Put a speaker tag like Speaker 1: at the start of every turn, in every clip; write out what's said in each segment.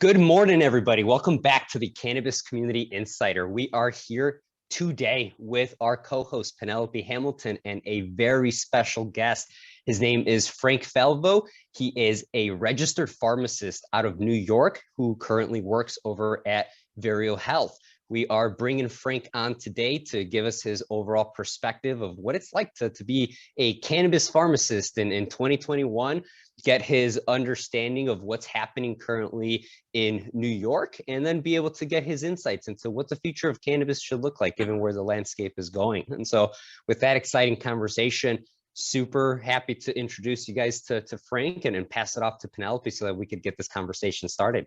Speaker 1: Good morning, everybody. Welcome back to the Cannabis Community Insider. We are here today with our co-host Penelope Hamilton and a very special guest. His name is Frank Falvo. He is a registered pharmacist out of New York who currently works over at Vireo Health. We are bringing Frank on today to give us his overall perspective of what it's like to be a cannabis pharmacist in 2021, get his understanding of what's happening currently in New York, and then be able to get his insights into what the future of cannabis should look like, given where the landscape is going. And so with that exciting conversation, super happy to introduce you guys to Frank and pass it off to Penelope so that we could get this conversation started.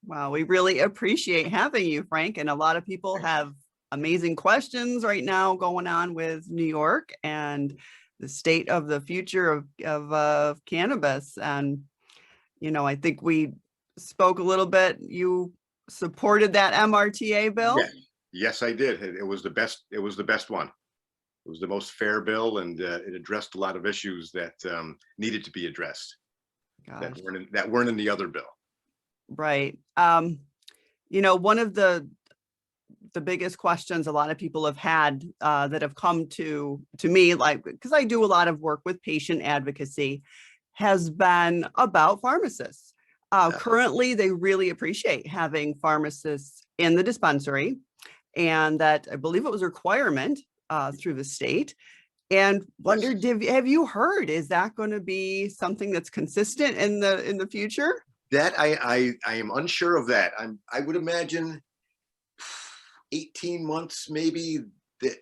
Speaker 2: Wow, we really appreciate having you, Frank. And a lot of people have amazing questions right now going on with New York and the state of the future of cannabis. And, you know, I think we spoke a little bit. You supported that MRTA bill?
Speaker 3: Yeah. Yes, I did. It was the best. It was the best one. It was the most fair bill, and it addressed a lot of issues that needed to be addressed that weren't in the other bill.
Speaker 2: Right. You know, one of the biggest questions a lot of people have had that have come to me, like, because I do a lot of work with patient advocacy, has been about pharmacists. Currently, they really appreciate having pharmacists in the dispensary, and that I believe it was a requirement through the state. And wondered, have you heard, is that going to be something that's consistent in the future?
Speaker 3: That I am unsure of that. I would imagine 18 months maybe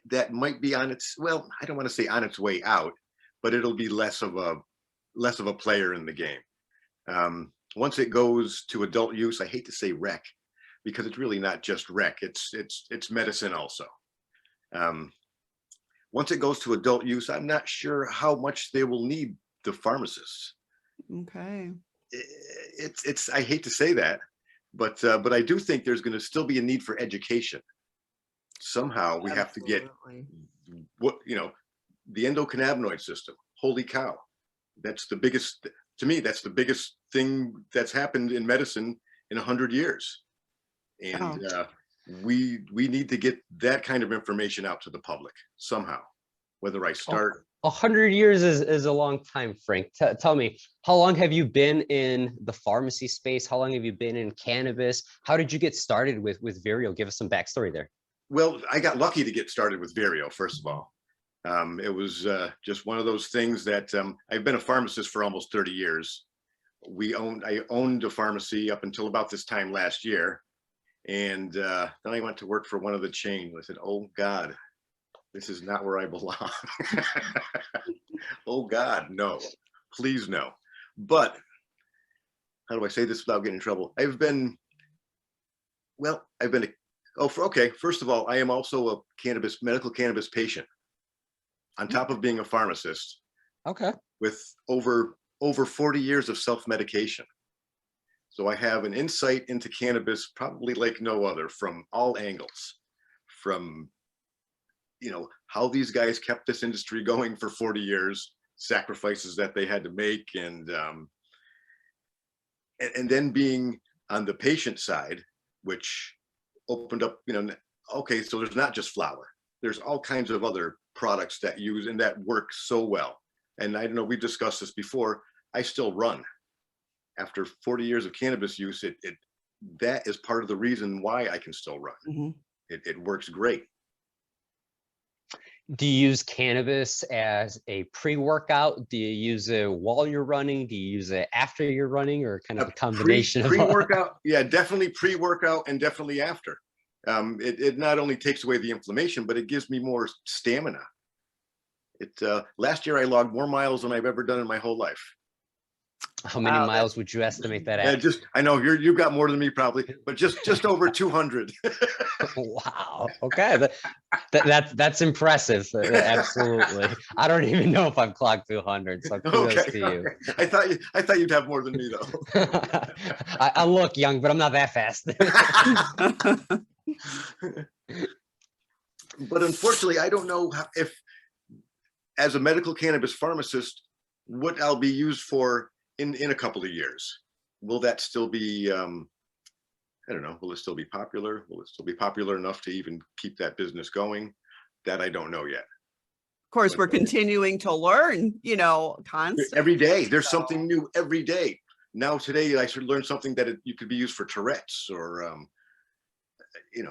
Speaker 3: that might be on its, well, I don't want to say on its way out, but it'll be less of a player in the game. Once it goes to adult use, I hate to say rec, because it's really not just rec, it's medicine also. Once it goes to adult use, I'm not sure how much they will need the pharmacists.
Speaker 2: Okay.
Speaker 3: It's I hate to say that, but I do think there's going to still be a need for education. Somehow we have to get what, you know, the endocannabinoid system. Holy cow. That's the biggest, to me, that's the biggest thing that's happened in medicine in 100 years. And we need to get that kind of information out to the public somehow, whether I start.
Speaker 1: 100 years is a long time, Frank. Tell me, how long have you been in the pharmacy space? How long have you been in cannabis? How did you get started with Vireo? Give us some backstory there.
Speaker 3: Well, I got lucky to get started with Vireo, first of all. It was just one of those things that I've been a pharmacist for almost 30 years. I owned a pharmacy up until about this time last year. And then I went to work for one of the chains. I said, oh God, this is not where I belong. Oh God, no, please no. But how do I say this without getting in trouble? First of all, I am also a medical cannabis patient on top of being a pharmacist.
Speaker 1: Okay. With
Speaker 3: over 40 years of self-medication. So I have an insight into cannabis probably like no other, from all angles, from, you know, how these guys kept this industry going for 40 years, sacrifices that they had to make, and then being on the patient side, which opened up, you know, okay, so there's not just flower, there's all kinds of other products that use and that work so well. And I don't know, we've discussed this before, I still run. After 40 years of cannabis use, that is part of the reason why I can still run. Mm-hmm. It works great.
Speaker 1: Do you use cannabis as a pre-workout? Do you use it while you're running? Do you use it after you're running, or kind of a combination of
Speaker 3: pre-workout? Yeah, definitely pre-workout and definitely after. It not only takes away the inflammation, but it gives me more stamina. Last year I logged more miles than I've ever done in my whole life.
Speaker 1: How many miles would you estimate that at?
Speaker 3: I know you've got more than me probably, but just over 200.
Speaker 1: Wow. Okay, that's impressive. Absolutely. I don't even know if I've clocked 200. So kudos to you.
Speaker 3: I thought you'd have more than me though.
Speaker 1: I look young, but I'm not that fast.
Speaker 3: But unfortunately, I don't know if, as a medical cannabis pharmacist, what I'll be used for in a couple of years. will that still be, I don't know, will it still be popular? Will it still be popular enough to even keep that business going? That I don't know yet.
Speaker 2: Of course, we're continuing to learn, constantly.
Speaker 3: Every day, there's
Speaker 2: So-
Speaker 3: something new every day. Now today, I should learn something that you could be used for Tourette's or,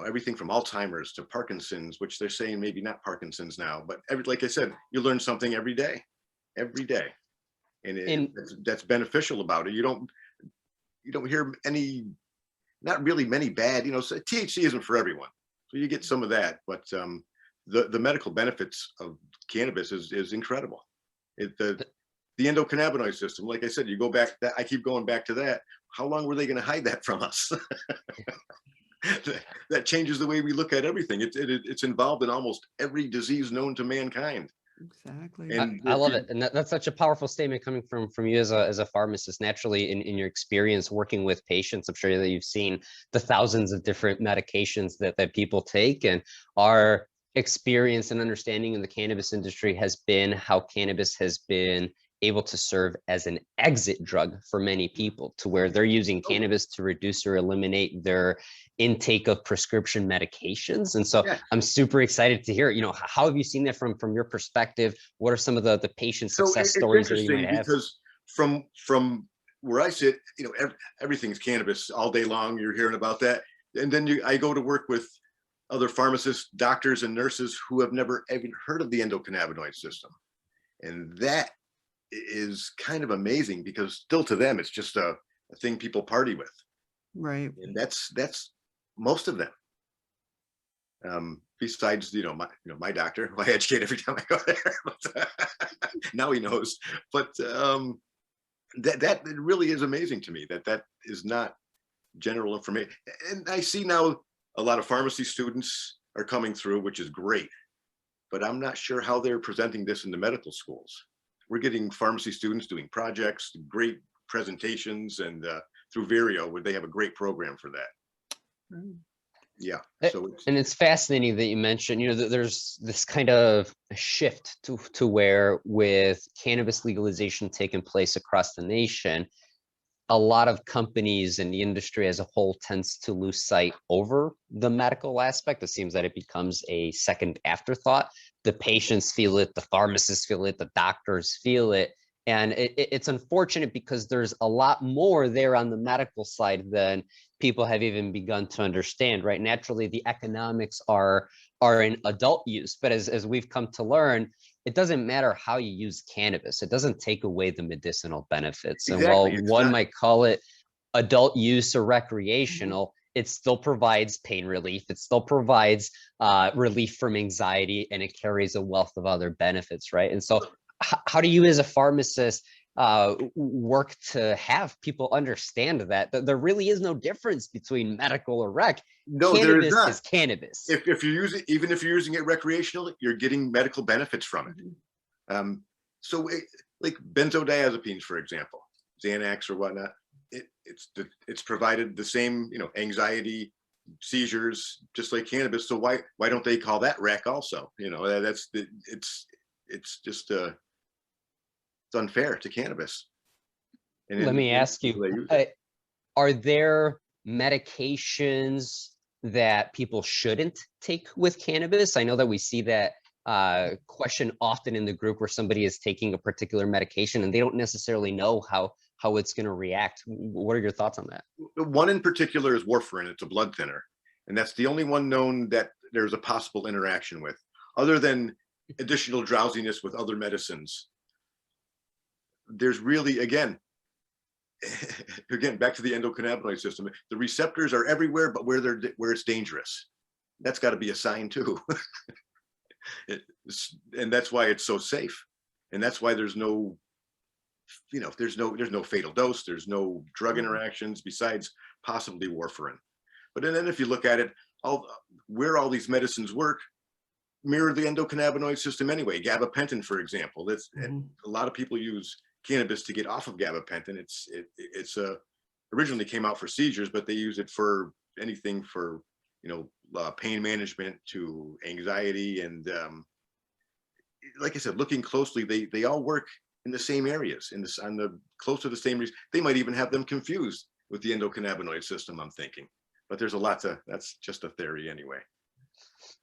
Speaker 3: everything from Alzheimer's to Parkinson's, which they're saying maybe not Parkinson's now, but like I said, you learn something every day. And that's beneficial about it. You don't hear any, not really many bad, so THC isn't for everyone. So you get some of that, but the medical benefits of cannabis is incredible. The endocannabinoid system, like I said, you go back, I keep going back to that. How long were they going to hide that from us? That changes the way we look at everything. It's involved in almost every disease known to mankind.
Speaker 2: Exactly.
Speaker 3: And
Speaker 1: I love it. And that's such a powerful statement coming from you as a pharmacist. Naturally, in your experience working with patients, I'm sure that you've seen the thousands of different medications that people take, and our experience and understanding in the cannabis industry has been how cannabis has been able to serve as an exit drug for many people, to where they're using cannabis to reduce or eliminate their intake of prescription medications. And so I'm super excited to hear, how have you seen that from your perspective? What are some of the patient success stories that you might have?
Speaker 3: Because from where I sit, everything's cannabis all day long. You're hearing about that. And then I go to work with other pharmacists, doctors, and nurses who have never even heard of the endocannabinoid system. And that is kind of amazing, because still to them, it's just a thing people party with.
Speaker 2: Right.
Speaker 3: And that's most of them. Besides, my doctor, who I educate every time I go there, but now he knows. But that really is amazing to me that is not general information. And I see now a lot of pharmacy students are coming through, which is great, but I'm not sure how they're presenting this in the medical schools. We're getting pharmacy students doing projects, great presentations, and through Vireo, where they have a great program for that.
Speaker 2: Right.
Speaker 3: Yeah. So
Speaker 1: it's fascinating that you mentioned, that there's this kind of shift to where, with cannabis legalization taking place across the nation, a lot of companies and the industry as a whole tends to lose sight over the medical aspect. It seems that it becomes a second afterthought. The patients feel it, the pharmacists feel it, the doctors feel it. And it's unfortunate, because there's a lot more there on the medical side than people have even begun to understand, right? Naturally, the economics are in adult use, but as we've come to learn, it doesn't matter how you use cannabis. It doesn't take away the medicinal benefits.
Speaker 3: Exactly.
Speaker 1: And while one might call it adult use or recreational, it still provides pain relief. It still provides relief from anxiety, and it carries a wealth of other benefits, right? And so how do you as a pharmacist work to have people understand that there really is no difference between medical or rec?
Speaker 3: No,
Speaker 1: Cannabis
Speaker 3: there is not.
Speaker 1: is cannabis.
Speaker 3: If you're using, even if you're using it recreational, you're getting medical benefits from it. So like benzodiazepines, for example, Xanax or whatnot, it's provided the same, anxiety, seizures, just like cannabis. So why don't they call that rec also? It's just it's unfair to cannabis. And
Speaker 1: Let me ask you, are there medications that people shouldn't take with cannabis? I know that we see that question often in the group, where somebody is taking a particular medication and they don't necessarily know how it's going to react. What are your thoughts on that?
Speaker 3: One in particular is warfarin. It's a blood thinner, and that's the only one known that there's a possible interaction with, other than additional drowsiness with other medicines. There's really, again, back to the endocannabinoid system. The receptors are everywhere, but where it's dangerous. That's got to be a sign too. And that's why it's so safe. And that's why there's no, there's no fatal dose. There's no drug interactions besides possibly warfarin. But then if you look at it, where all these medicines work mirror the endocannabinoid system anyway. Gabapentin, for example, a lot of people use cannabis to get off of gabapentin. It's originally came out for seizures, but they use it for anything for pain management to anxiety. And like I said, looking closely, they all work in the same areas, close to the same reason. They might even have them confused. with the endocannabinoid system, I'm thinking. But there's a lot to, that's just a theory anyway.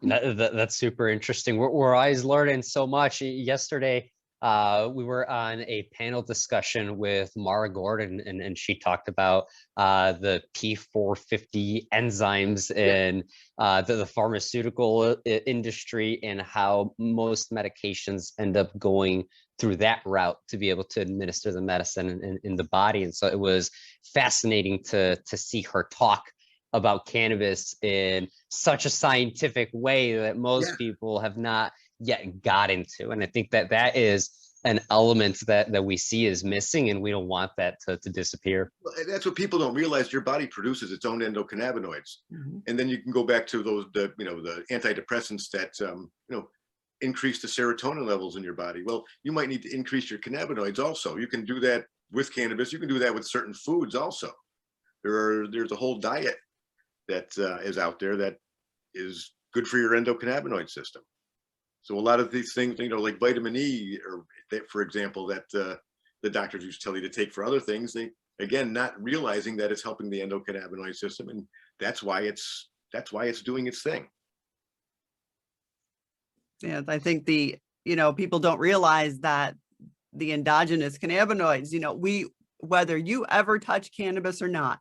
Speaker 1: That's super interesting. We're always learning so much. Yesterday, we were on a panel discussion with Mara Gordon, and she talked about the P450 enzymes in the pharmaceutical industry, and how most medications end up going through that route to be able to administer the medicine in the body. And so it was fascinating to see her talk about cannabis in such a scientific way that most people have not yet got into. And I think that that is an element that we see is missing, and we don't want that to disappear.
Speaker 3: Well, and that's what people don't realize. Your body produces its own endocannabinoids. And then you can go back to those, the antidepressants that, increase the serotonin levels in your body. Well, you might need to increase your cannabinoids also. You can do that with cannabis. You can do that with certain foods also. There's a whole diet that is out there that is good for your endocannabinoid system. So a lot of these things, like vitamin E, or for example, that the doctors used to tell you to take for other things, they, again, not realizing that it's helping the endocannabinoid system, and that's why it's doing its thing.
Speaker 2: Yeah, I think people don't realize that the endogenous cannabinoids, whether you ever touch cannabis or not,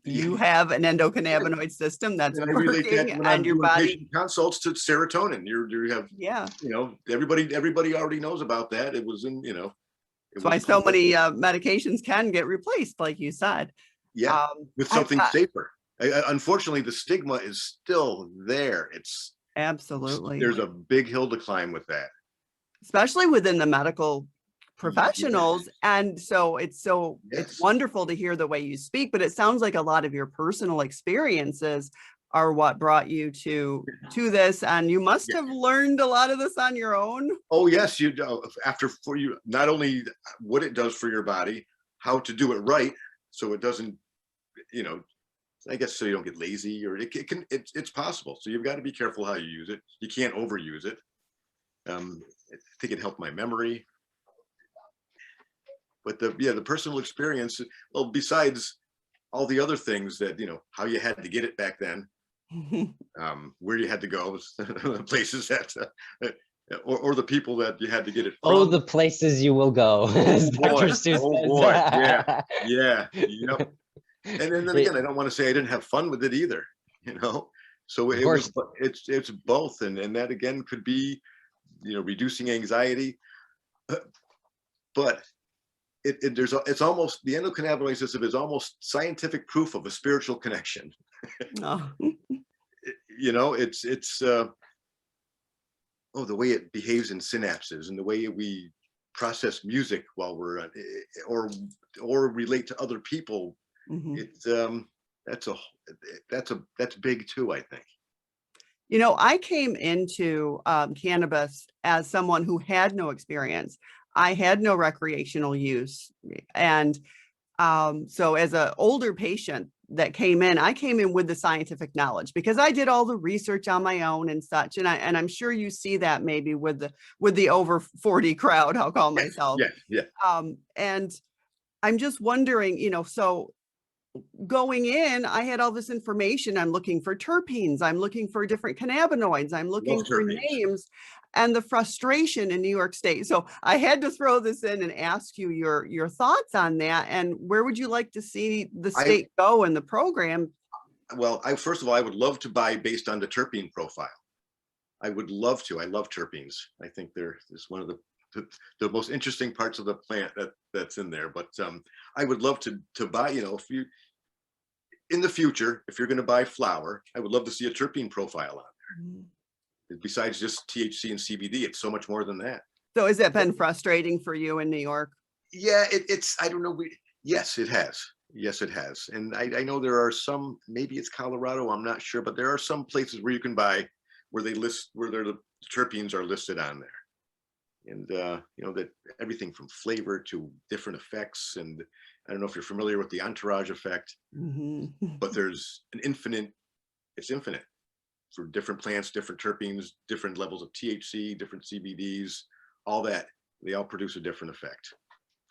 Speaker 2: you have an endocannabinoid system that's working, and your body
Speaker 3: consults to serotonin. You have, everybody already knows about that. It was in,
Speaker 2: that's why so many medications can get replaced, like you said.
Speaker 3: Yeah, with something safer. Unfortunately, the stigma is still there.
Speaker 2: Absolutely.
Speaker 3: There's a big hill to climb with that,
Speaker 2: especially within the medical professionals. And so it's wonderful to hear the way you speak, but it sounds like a lot of your personal experiences are what brought you to this, and you must have learned a lot of this on your own.
Speaker 3: Oh yes, for you, not only what it does for your body, how to do it right so it doesn't, I guess, so you don't get lazy, or it's possible. So you've got to be careful how you use it. You can't overuse it. I think it helped my memory. But the personal experience, well, besides all the other things that, how you had to get it back then, where you had to go, places that, or the people that you had to get it from.
Speaker 1: Oh, the places you will go.
Speaker 3: Oh boy, yeah, yep. And then again, I don't want to say I didn't have fun with it either, So it's both, and that again could be, reducing anxiety, but it's almost, the endocannabinoid system is almost scientific proof of a spiritual connection.
Speaker 2: Oh.
Speaker 3: It's the way it behaves in synapses, and the way we process music while we're or relate to other people. That's big too, I think.
Speaker 2: I came into cannabis as someone who had no experience. I had no recreational use. And so as an older patient that came in, I came in with the scientific knowledge because I did all the research on my own and such. And I'm sure you see that maybe with the over 40 crowd, I'll call myself.
Speaker 3: Yeah.
Speaker 2: And I'm just wondering, so going in, I had all this information. I'm looking for terpenes. I'm looking for different cannabinoids. I'm looking for names, and the frustration in New York State. So I had to throw this in and ask you your thoughts on that. And where would you like to see the state go in the program?
Speaker 3: Well, first of all, I would love to buy based on the terpene profile. I would love to. I love terpenes. I think it's one of the most interesting parts of the plant that's in there. But I would love to buy, if you, in the future, if you're going to buy flower, I would love to see a terpene profile on there. Besides just THC and CBD, it's so much more than that.
Speaker 2: So has it been frustrating for you in New York?
Speaker 3: Yeah, it's, I don't know. Yes, it has. Yes, it has. And I know there are some, maybe it's Colorado, I'm not sure, but there are some places where you can buy, where the terpenes are listed on there. And that everything from flavor to different effects, and I don't know if you're familiar with the entourage effect, but there's it's infinite for different plants, different terpenes, different levels of THC, different CBDs, all that. They all produce a different effect.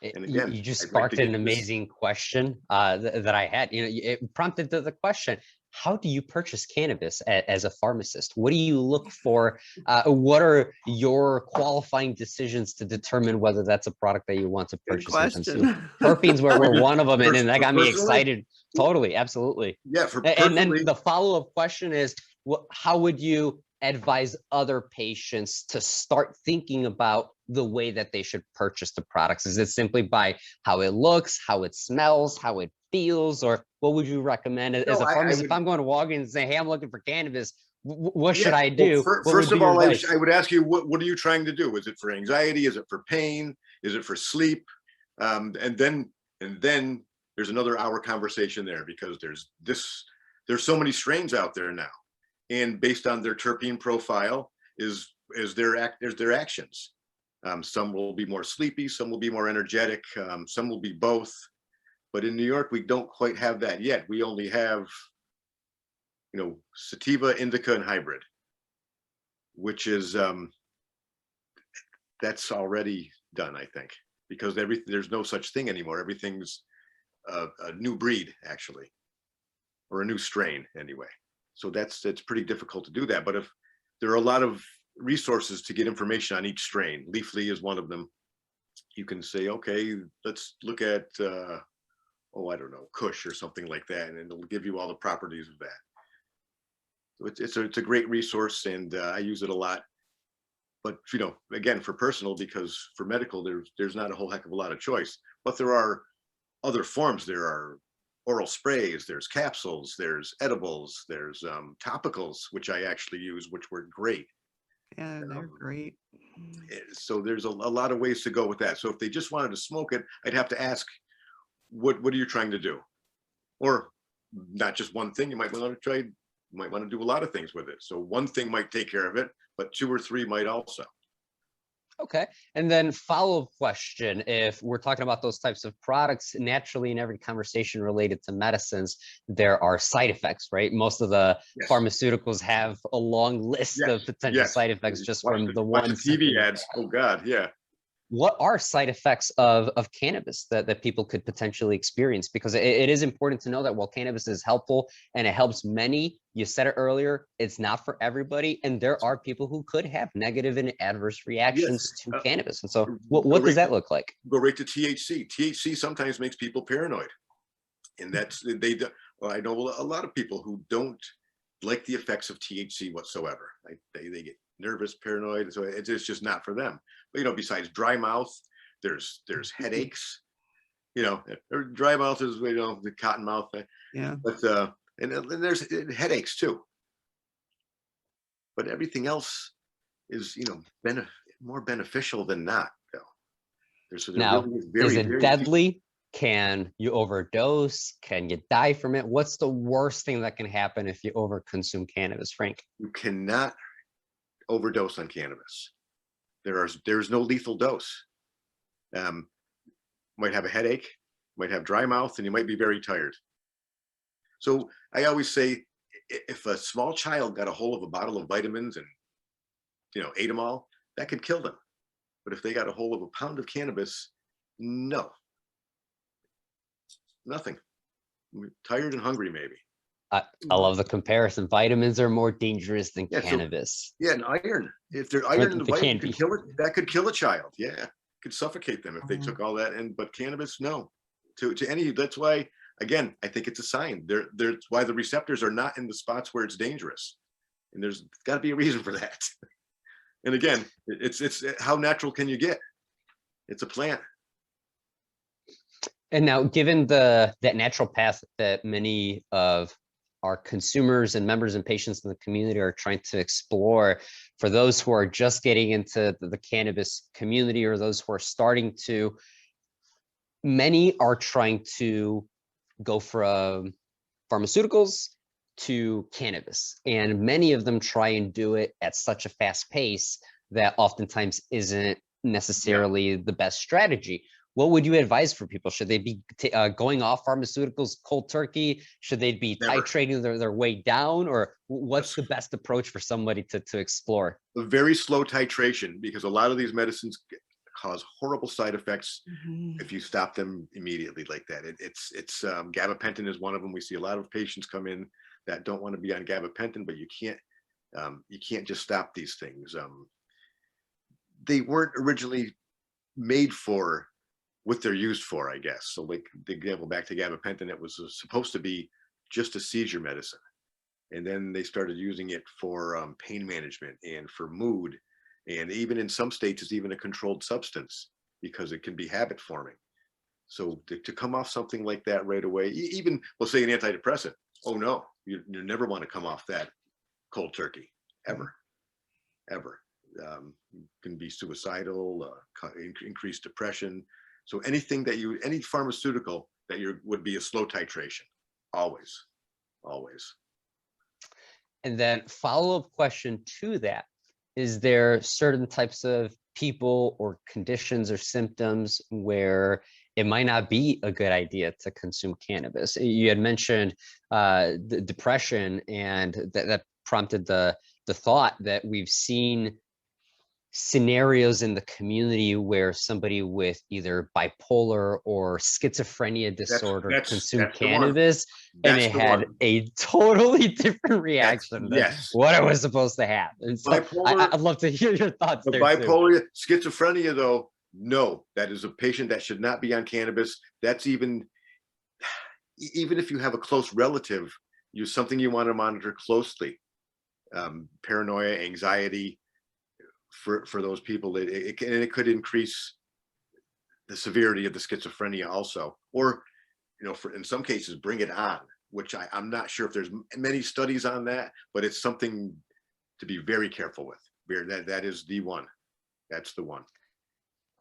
Speaker 3: And again,
Speaker 1: You just
Speaker 3: I'd like to
Speaker 1: sparked an
Speaker 3: get this.
Speaker 1: amazing question that I had. It prompted the question: how do you purchase cannabis as a pharmacist? What do you look for? What are your qualifying decisions to determine whether that's a product that you want to
Speaker 2: Good
Speaker 1: purchase and consume?
Speaker 2: question.
Speaker 1: Terpenes were one of them, and that got me
Speaker 3: Personally?
Speaker 1: excited. Totally, absolutely.
Speaker 3: Yeah, for
Speaker 1: And then
Speaker 3: personally,
Speaker 1: the follow-up question is, how would you advise other patients to start thinking about the way that they should purchase the products? Is it simply by how it looks, how it smells, how it feels, or what would you recommend as a pharmacist? If I'm going to Walgreens and say, hey, I'm looking for cannabis, what should I do?
Speaker 3: Well, first of all, I would ask you, what are you trying to do? Is it for anxiety? Is it for pain? Is it for sleep? And then there's another hour conversation there, because there's so many strains out there now, and based on their terpene profile is their actions. Some will be more sleepy, some will be more energetic, some will be both. But in New York, we don't quite have that yet. We only have, sativa, indica, and hybrid, which is that's already done, I think, because there's no such thing anymore. Everything's a new breed, actually, or a new strain anyway. So it's pretty difficult to do that. But if there are a lot of resources to get information on each strain, Leafly is one of them. You can say, okay, let's look at I don't know, Kush or something like that, and it'll give you all the properties of that. So it's a great resource, and I use it a lot. But again, for personal, because for medical, there's not a whole heck of a lot of choice. But there are other forms. There are oral sprays, there's capsules, there's edibles, there's topicals, which I actually use, which were great.
Speaker 2: Yeah, they're great.
Speaker 3: So there's a lot of ways to go with that. So if they just wanted to smoke it, I'd have to ask, what are you trying to do? Or not just one thing. You might want to do a lot of things with it. So one thing might take care of it, but 2 or 3 might also.
Speaker 1: Okay. And then follow-up question, if we're talking about those types of products, naturally in every conversation related to medicines, there are side effects, right? Most of the pharmaceuticals have a long list of potential side effects just from the one
Speaker 3: TV ads. Oh God, yeah.
Speaker 1: What are side effects of cannabis that people could potentially experience? Because it is important to know that while cannabis is helpful and it helps many, you said it earlier, it's not for everybody. And there are people who could have negative and adverse reactions to cannabis. And so what does that look like?
Speaker 3: Go right to THC. THC sometimes makes people paranoid. And I know a lot of people who don't like the effects of THC whatsoever. They get nervous, paranoid, so it's just not for them. But besides dry mouth, there's headaches. Dry mouth is the cotton mouth.
Speaker 2: Yeah.
Speaker 3: But and there's headaches too. But everything else is more beneficial than not, though.
Speaker 1: Now,
Speaker 3: really
Speaker 1: is it deadly? Can you overdose? Can you die from it? What's the worst thing that can happen if you overconsume cannabis, Frank?
Speaker 3: You cannot overdose on cannabis. There's no lethal dose. Might have a headache, might have dry mouth, and you might be very tired. So I always say, if a small child got a hold of a bottle of vitamins and ate them all, that could kill them. But if they got a hold of a pound of cannabis, no, nothing. Tired and hungry, maybe.
Speaker 1: I love the comparison. Vitamins are more dangerous than cannabis.
Speaker 3: And iron. If there's iron in the vitamin, that could kill a child. Yeah, could suffocate them if they took all that. But cannabis, no. To any. That's why, again, I think it's a sign. That's why the receptors are not in the spots where it's dangerous, and there's got to be a reason for that. And again, it's how natural can you get? It's a plant.
Speaker 1: And now, given that natural path that many of our consumers and members and patients in the community are trying to explore, for those who are just getting into the cannabis community or those who are starting to, many are trying to go from pharmaceuticals to cannabis. And many of them try and do it at such a fast pace that oftentimes isn't necessarily the best strategy. What would you advise for people? Should they be going off pharmaceuticals cold turkey? Should they be titrating their way down? Or what's the best approach for somebody to explore?
Speaker 3: A very slow titration, because a lot of these medicines cause horrible side effects
Speaker 2: Mhm.
Speaker 3: if you stop them immediately like that. It's gabapentin is one of them. We see a lot of patients come in that don't want to be on gabapentin, but you can't just stop these things. They weren't originally made for what they're used for, I guess. So like the example back to gabapentin, it was supposed to be just a seizure medicine. And then they started using it for pain management and for mood. And even in some states, it's even a controlled substance because it can be habit forming. So to come off something like that right away, even, we'll say an antidepressant, oh no, you never want to come off that cold turkey, ever, ever. Can be suicidal, increased depression. So anything that any pharmaceutical that would be a slow titration, always, always.
Speaker 1: And then follow-up question to that, is there certain types of people or conditions or symptoms where it might not be a good idea to consume cannabis? You had mentioned the depression, and that prompted the thought that we've seen scenarios in the community where somebody with either bipolar or schizophrenia disorder consumed cannabis, and it had a totally different reaction than what it was supposed to have. And so I'd love to hear your thoughts there
Speaker 3: bipolar, schizophrenia, though, no, that is a patient that should not be on cannabis. That's even if you have a close relative, something you want to monitor closely. Paranoia, anxiety, for those people, it could increase the severity of the schizophrenia also, or in some cases bring it on, which I'm not sure if there's many studies on that, but it's something to be very careful with. That is the one. That's the one.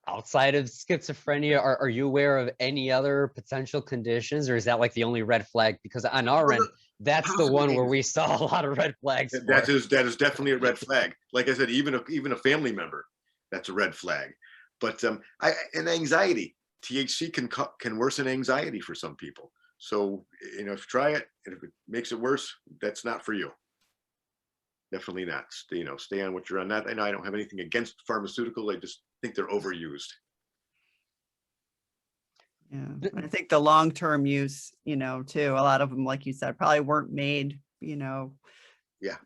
Speaker 1: Outside of schizophrenia, are you aware of any other potential conditions, or is that like the only red flag? Because on our end, that's the one where we saw a lot of red flags.
Speaker 3: That is definitely a red flag. Like I said, even a family member, that's a red flag. But and anxiety, THC can worsen anxiety for some people. So if you try it, and if it makes it worse, that's not for you. Definitely not. Stay on what you're on. Not, I know I don't have anything against pharmaceuticals. I just think they're overused.
Speaker 2: Yeah, I think the long-term use, too, a lot of them, like you said, probably weren't made,
Speaker 3: yeah,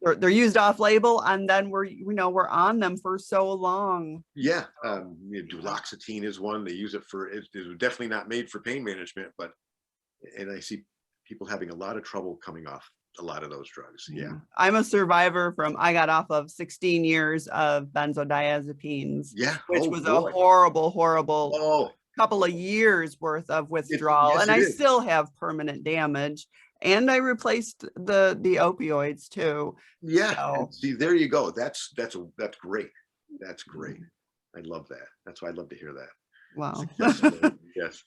Speaker 2: they're used off label, and then we're on them for so long.
Speaker 3: Yeah, duloxetine is one. They use it for, it's definitely not made for pain management, and I see people having a lot of trouble coming off a lot of those drugs. Yeah.
Speaker 2: I'm a survivor I got off of 16 years of benzodiazepines.
Speaker 3: Yeah.
Speaker 2: Which was a horrible couple of years worth of withdrawal. And I still have permanent damage. And I replaced the opioids too.
Speaker 3: Yeah. So. See, there you go. That's great. That's great. I love that. That's why I love to hear that.
Speaker 2: Wow.
Speaker 3: Yes.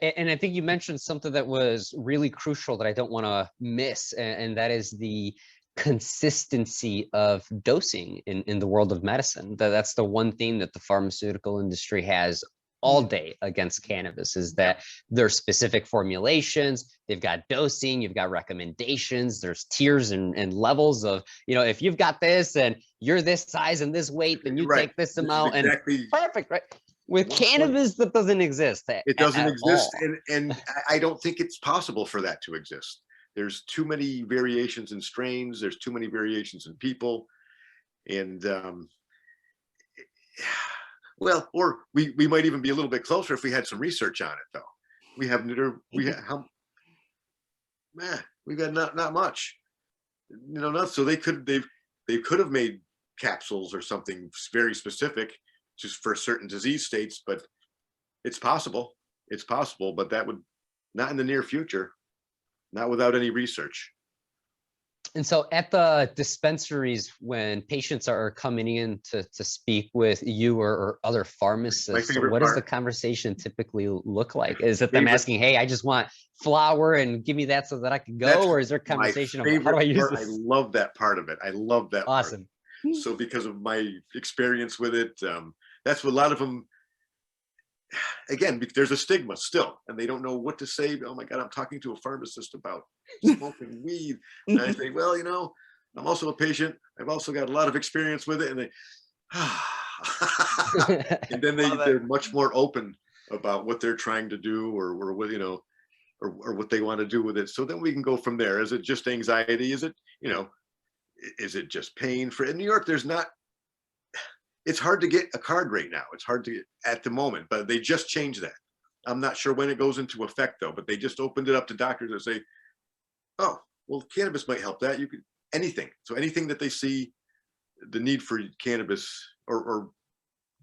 Speaker 1: And I think you mentioned something that was really crucial that I don't want to miss, and that is the consistency of dosing in the world of medicine. That's the one thing that the pharmaceutical industry has all day against cannabis, is that there's specific formulations, they've got dosing, you've got recommendations, there's tiers and levels of, if you've got this and you're this size and this weight, then you take this amount, and perfect, right? With cannabis, that doesn't exist.
Speaker 3: It doesn't exist, and I don't think it's possible for that to exist. There's too many variations in strains. There's too many variations in people, and well, or we might even be a little bit closer if we had some research on it. Though we've got not much, so they could have made capsules or something very specific just for certain disease states, but it's possible, but that would not in the near future, not without any research.
Speaker 1: And so at the dispensaries, when patients are coming in to speak with you or other pharmacists, what does the conversation typically look like? Is it them asking, hey, I just want flour and give me that so that I can go? Or is there a conversation of how do I use this?
Speaker 3: I love that part of it. I love that.
Speaker 1: Awesome.
Speaker 3: So because of my experience with it, that's what a lot of them, again, there's a stigma still, and they don't know what to say. Oh my God, I'm talking to a pharmacist about smoking weed. And I say, well, I'm also a patient. I've also got a lot of experience with it. And they, And then they're much more open about what they're trying to do, or what, you know, or what they want to do with it. So then we can go from there. Is it just anxiety? Is it, you know, is it just pain? For in New York, there's not, it's hard to get a card right now. It's hard to get at the moment, but they just changed that. I'm not sure when it goes into effect though, but they just opened it up to doctors that say, oh, well, cannabis might help that. You could, anything. So anything that they see the need for cannabis, or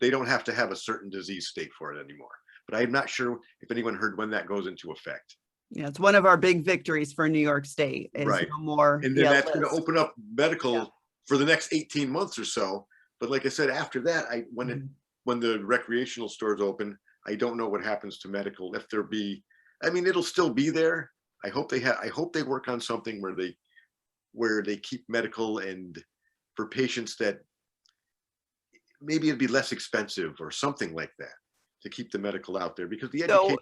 Speaker 3: they don't have to have a certain disease state for it anymore. But I'm not sure if anyone heard when that goes into effect.
Speaker 2: Yeah, it's one of our big victories for New York State. Is
Speaker 3: right.
Speaker 2: No more.
Speaker 3: And then that's going to open up medical for the next 18 months or so. But like I said, after that, when the recreational stores open, I don't know what happens to medical. If there be, I mean, it'll still be there. I hope they work on something where they keep medical, and for patients that maybe it'd be less expensive or something like that to keep the medical out there, because the education.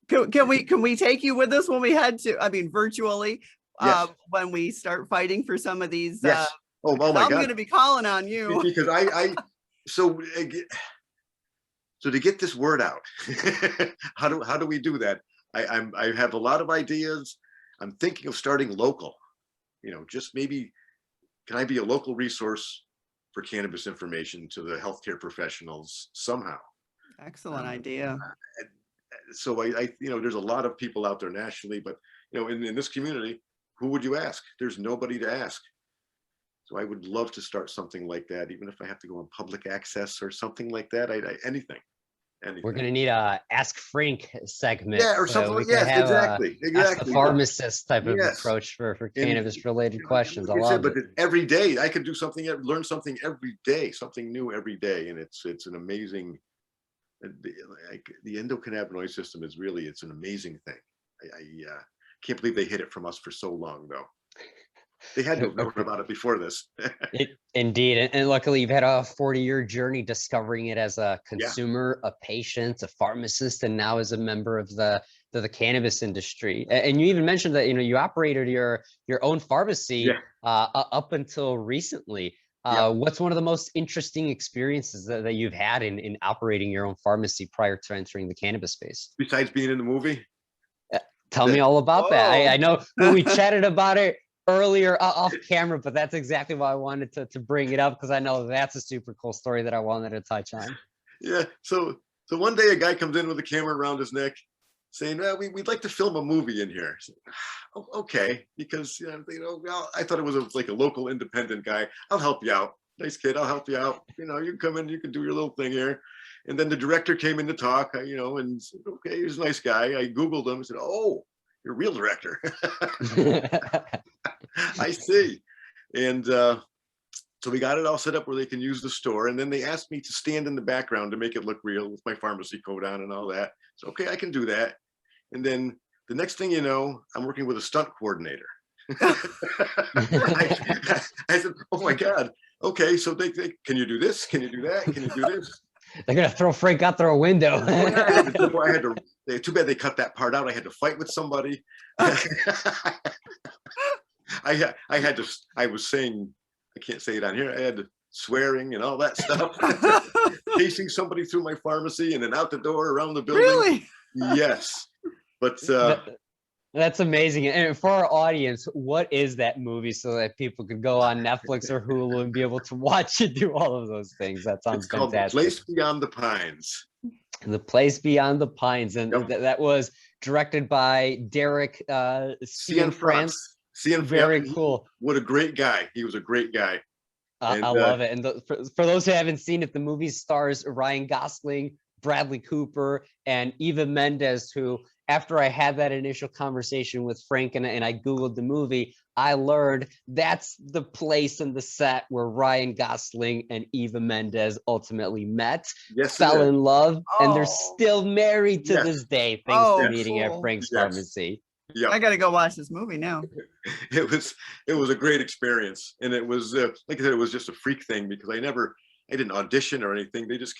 Speaker 2: Can we take you with us when we head to, I mean, virtually,
Speaker 3: yes.
Speaker 2: When we start fighting for some of these?
Speaker 3: Yes. Oh my God.
Speaker 2: I'm going to be calling on you.
Speaker 3: Because so to get this word out, how do we do that? I have a lot of ideas. I'm thinking of starting local, you know, just maybe, can I be a local resource for cannabis information to the healthcare professionals somehow?
Speaker 2: Excellent idea.
Speaker 3: So I, you know, there's a lot of people out there nationally, but you know, in this community, who would you ask? There's nobody to ask. So I would love to start something like that, even if I have to go on public access or something like that. Anything.
Speaker 1: We're going to need a Ask Frank segment.
Speaker 3: Yeah, or something.
Speaker 1: Yes,
Speaker 3: exactly.
Speaker 1: Ask the Pharmacist type of approach for cannabis related questions. I love it.
Speaker 3: But every day I could do something, learn something every day, something new every day. And it's an amazing, like the endocannabinoid system is really, it's an amazing thing. I can't believe they hid it from us for so long though. They had to have known about it before this.
Speaker 1: Indeed. And luckily you've had a 40-year journey discovering it as a consumer, a patient, a pharmacist, and now as a member of the cannabis industry. And you even mentioned that, you know, you operated your own pharmacy up until recently. What's one of the most interesting experiences that you've had in operating your own pharmacy prior to entering the cannabis space?
Speaker 3: Besides being in the movie?
Speaker 1: Tell me all about that. I know we chatted about it earlier off camera, but that's exactly why I wanted to bring it up, because I know that's a super cool story that I wanted to touch on. Yeah.
Speaker 3: So one day a guy comes in with a camera around his neck saying, we'd like to film a movie in here. So, oh, okay. Because, you know, well, I thought it was like a local independent guy. I'll help you out. Nice kid. I'll help you out. You know, you can come in, you can do your little thing here. And then the director came in to talk, you know, and said, okay, he's a nice guy. I Googled him and said, oh, you're a real director. I see. And so we got it all set up where they can use the store. And then they asked me to stand in the background to make it look real with my pharmacy coat on and all that. So, okay, I can do that. And then the next thing you know, I'm working with a stunt coordinator. I said, oh my God. Okay, so they can you do this? Can you do that? Can you do this?
Speaker 1: They're gonna throw Frank out through a window.
Speaker 3: Too bad they cut that part out. I had to fight with somebody. I was saying, I can't say it on here. I had swearing and all that stuff. Chasing somebody through my pharmacy and then out the door around the building.
Speaker 2: Really?
Speaker 3: Yes. But
Speaker 1: that's amazing. And for our audience, what is that movie so that people could go on Netflix or Hulu and be able to watch it do all of those things? That sounds fantastic.
Speaker 3: Called The Place Beyond the Pines.
Speaker 1: The Place Beyond the Pines. And that was directed by Derek Cianfrance. Very cool.
Speaker 3: What a great guy. He was a great guy.
Speaker 1: I love it. And for those who haven't seen it, the movie stars Ryan Gosling, Bradley Cooper, and Eva Mendes, who, after I had that initial conversation with Frank and I Googled the movie, I learned that's the place and the set where Ryan Gosling and Eva Mendes ultimately met, fell in love, and they're still married to this day, thanks to meeting at Frank's Pharmacy.
Speaker 3: Yeah,
Speaker 2: I got to go watch this movie now.
Speaker 3: It was a great experience, and it was like I said, it was just a freak thing because I didn't audition or anything. They just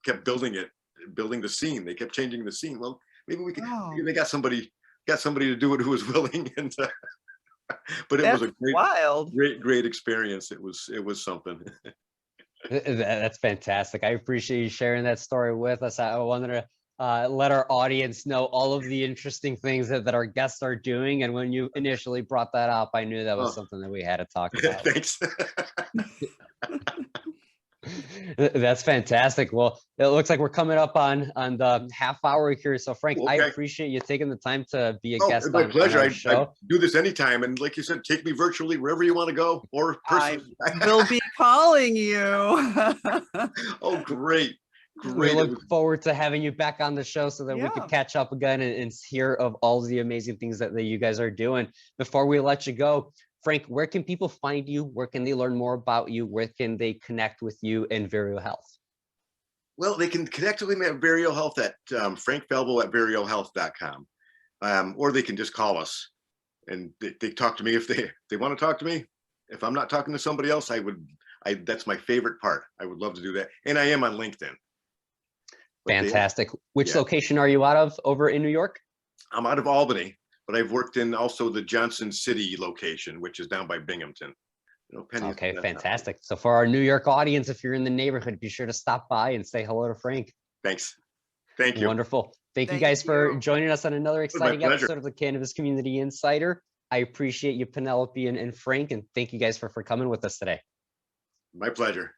Speaker 3: kept building the scene. They kept changing the scene. Well, maybe we could. Maybe they got somebody to do it who was willing, and but it was a great experience. It was something.
Speaker 1: That's fantastic. I appreciate you sharing that story with us. I wanted to let our audience know all of the interesting things that our guests are doing. And when you initially brought that up, I knew that was something that we had to talk about.
Speaker 3: Thanks.
Speaker 1: That's fantastic. Well, it looks like we're coming up on the half hour here. So Frank, I
Speaker 3: Okay.
Speaker 1: appreciate you taking the time to be a
Speaker 3: Oh,
Speaker 1: guest
Speaker 3: it's my
Speaker 1: on
Speaker 3: pleasure.
Speaker 1: our
Speaker 3: I
Speaker 1: show.
Speaker 3: do this anytime. And like you said, take me virtually wherever you want to go or personally.
Speaker 2: We'll be calling you.
Speaker 3: Oh, great.
Speaker 1: We
Speaker 3: Great.
Speaker 1: look forward to having you back on the show so that we
Speaker 2: Yeah.
Speaker 1: could catch up again and hear of all the amazing things that you guys are doing. Before we let you go, Frank, where can people find you? Where can they learn more about you? Where can they connect with you and Vireo Health?
Speaker 3: Well, they can connect with me at Vireo Health at Frank Falvo at VireoHealth.com. Or they can just call us and they talk to me if they want to talk to me. If I'm not talking to somebody else, that's my favorite part. I would love to do that. And I am on LinkedIn. But
Speaker 1: Fantastic. Which location are you out of over in New York?
Speaker 3: I'm out of Albany, but I've worked in also the Johnson City location, which is down by Binghamton.
Speaker 1: Okay, fantastic. So for our New York audience, if you're in the neighborhood, be sure to stop by and say hello to Frank.
Speaker 3: Thanks. Thank you.
Speaker 1: Wonderful. Thank you guys for joining us on another exciting episode of the Cannabis Community Insider. I appreciate you, Penelope and Frank, and thank you guys for coming with us today.
Speaker 3: My pleasure.